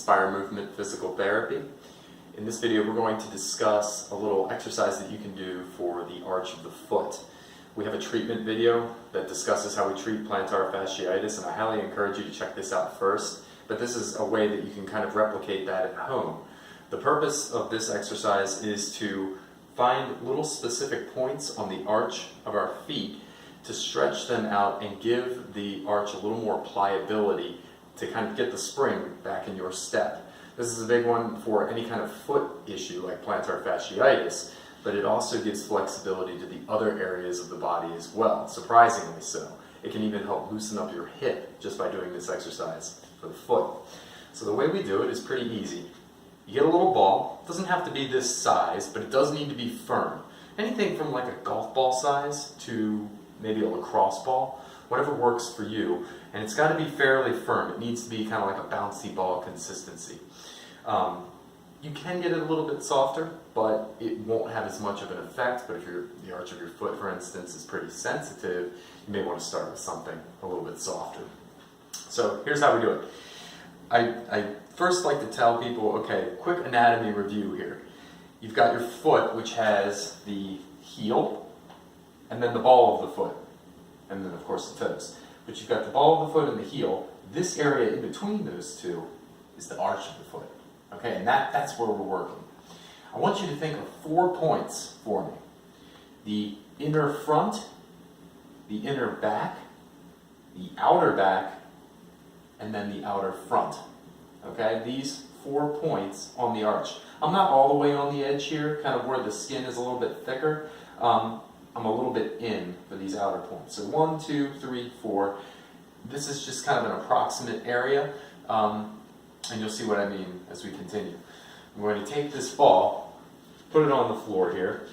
Inspire Movement Physical Therapy. In this video we're going to discuss a little exercise that you can do for the arch of the foot. We have a treatment video that discusses how we treat plantar fasciitis, and I highly encourage you to check this out first, but this is a way that you can kind of replicate that at home. The purpose of this exercise is to find little specific points on the arch of our feet to stretch them out and give the arch a little more pliability to kind of get the spring back in your step. This is a big one for any kind of foot issue like plantar fasciitis, but it also gives flexibility to the other areas of the body as well, surprisingly so. It can even help loosen up your hip just by doing this exercise for the foot. So the way we do it is pretty easy. You get a little ball. It doesn't have to be this size, but it does need to be firm. Anything from like a golf ball size to maybe a lacrosse ball, whatever works for you. And it's got to be fairly firm. It needs to be kind of like a bouncy ball consistency. You can get it a little bit softer, but it won't have as much of an effect. But if the arch of your foot, for instance, is pretty sensitive, you may want to start with something a little bit softer. So here's how we do it. I first like to tell people, okay, quick anatomy review here. You've got your foot, which has the heel, and then the ball of the foot, and then of course the toes. But you've got the ball of the foot and the heel. This area in between those two is the arch of the foot. Okay, and that's where we're working. I want you to think of 4 points for me. The inner front, the inner back, the outer back, and then the outer front. Okay, these 4 points on the arch. I'm not all the way on the edge here, kind of where the skin is a little bit thicker. I'm a little bit in for these outer points. So 1, 2, 3, 4. This is just kind of an approximate area, and you'll see what I mean as we continue. I'm going to take this ball, put it on the floor here,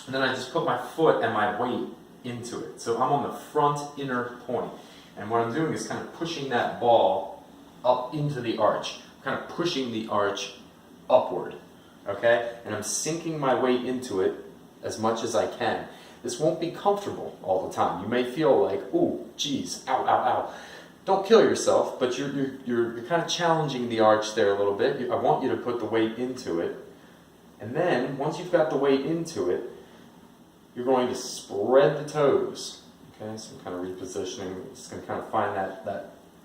and then I just put my foot and my weight into it. So I'm on the front inner point. And what I'm doing is kind of pushing that ball up into the arch, kind of pushing the arch upward, okay? And I'm sinking my weight into it as much as I can. This won't be comfortable all the time. You may feel like, ooh, geez, ow, ow, ow. Don't kill yourself, but you're kind of challenging the arch there a little bit. I want you to put the weight into it. And then, once you've got the weight into it, you're going to spread the toes. Okay, so I'm kind of repositioning. Just going to kind of find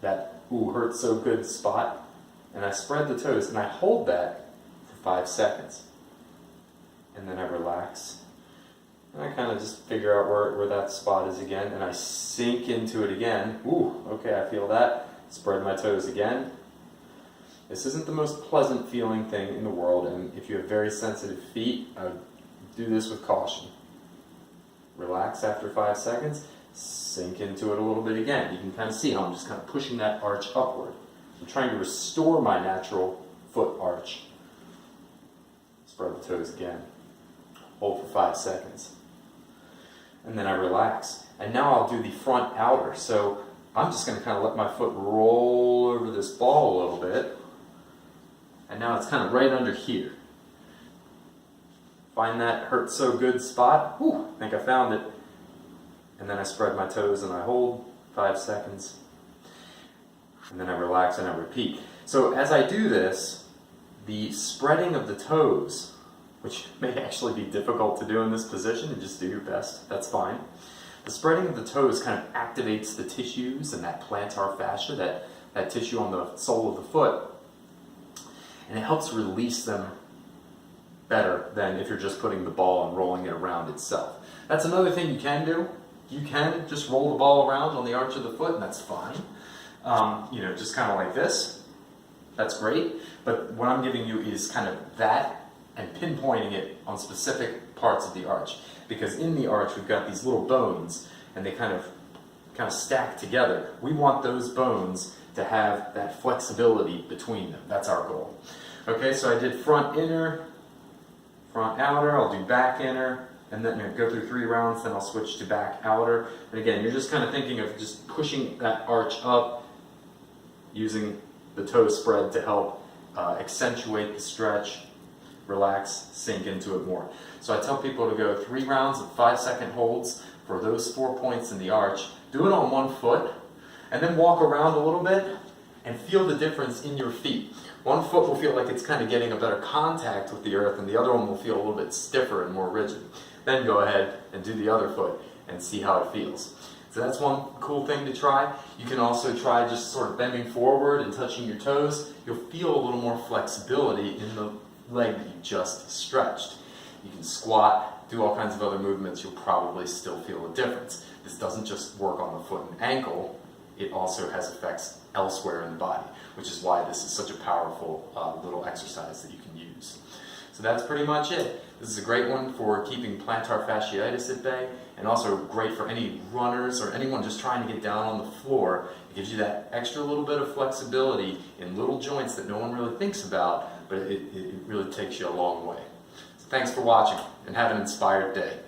that ooh, hurts so good spot. And I spread the toes, and I hold that for 5 seconds. And then I relax. And I kind of just figure out where that spot is again, and I sink into it again. Ooh, okay, I feel that. Spread my toes again. This isn't the most pleasant feeling thing in the world, and if you have very sensitive feet, I would do this with caution. Relax after 5 seconds, sink into it a little bit again. You can kind of see how I'm just kind of pushing that arch upward. I'm trying to restore my natural foot arch. Spread the toes again. Hold for 5 seconds. And then I relax. And now I'll do the front outer. So I'm just going to kind of let my foot roll over this ball a little bit. And now it's kind of right under here. Find that hurt so good spot. Whew, I think I found it. And then I spread my toes and I hold 5 seconds. And then I relax and I repeat. So as I do this, the spreading of the toes, which may actually be difficult to do in this position, and just do your best, that's fine. The spreading of the toes kind of activates the tissues and that plantar fascia, that tissue on the sole of the foot, and it helps release them better than if you're just putting the ball and rolling it around itself. That's another thing you can do. You can just roll the ball around on the arch of the foot, and that's fine. Just kind of like this. That's great. But what I'm giving you is kind of that, and pinpointing it on specific parts of the arch. Because in the arch we've got these little bones, and they kind of stack together. We want those bones to have that flexibility between them. That's our goal. Okay, so I did front inner, front outer, I'll do back inner, and then go through 3 rounds, then I'll switch to back outer. And again, you're just kind of thinking of just pushing that arch up, using the toe spread to help accentuate the stretch. Relax, sink into it more. So I tell people to go 3 rounds of 5-second holds for those 4 points in the arch. Do it on 1 foot, and then walk around a little bit and feel the difference in your feet. One foot will feel like it's kind of getting a better contact with the earth, and the other one will feel a little bit stiffer and more rigid. Then go ahead and do the other foot and see how it feels. So that's one cool thing to try. You can also try just sort of bending forward and touching your toes. You'll feel a little more flexibility in the leg that you just stretched. You can squat, do all kinds of other movements. You'll probably still feel a difference. This doesn't just work on the foot and ankle. It also has effects elsewhere in the body, which is why this is such a powerful little exercise that you can use. So that's pretty much it. This is a great one for keeping plantar fasciitis at bay, and also great for any runners or anyone just trying to get down on the floor. It gives you that extra little bit of flexibility in little joints that no one really thinks about, but it really takes you a long way. So thanks for watching, and have an inspired day.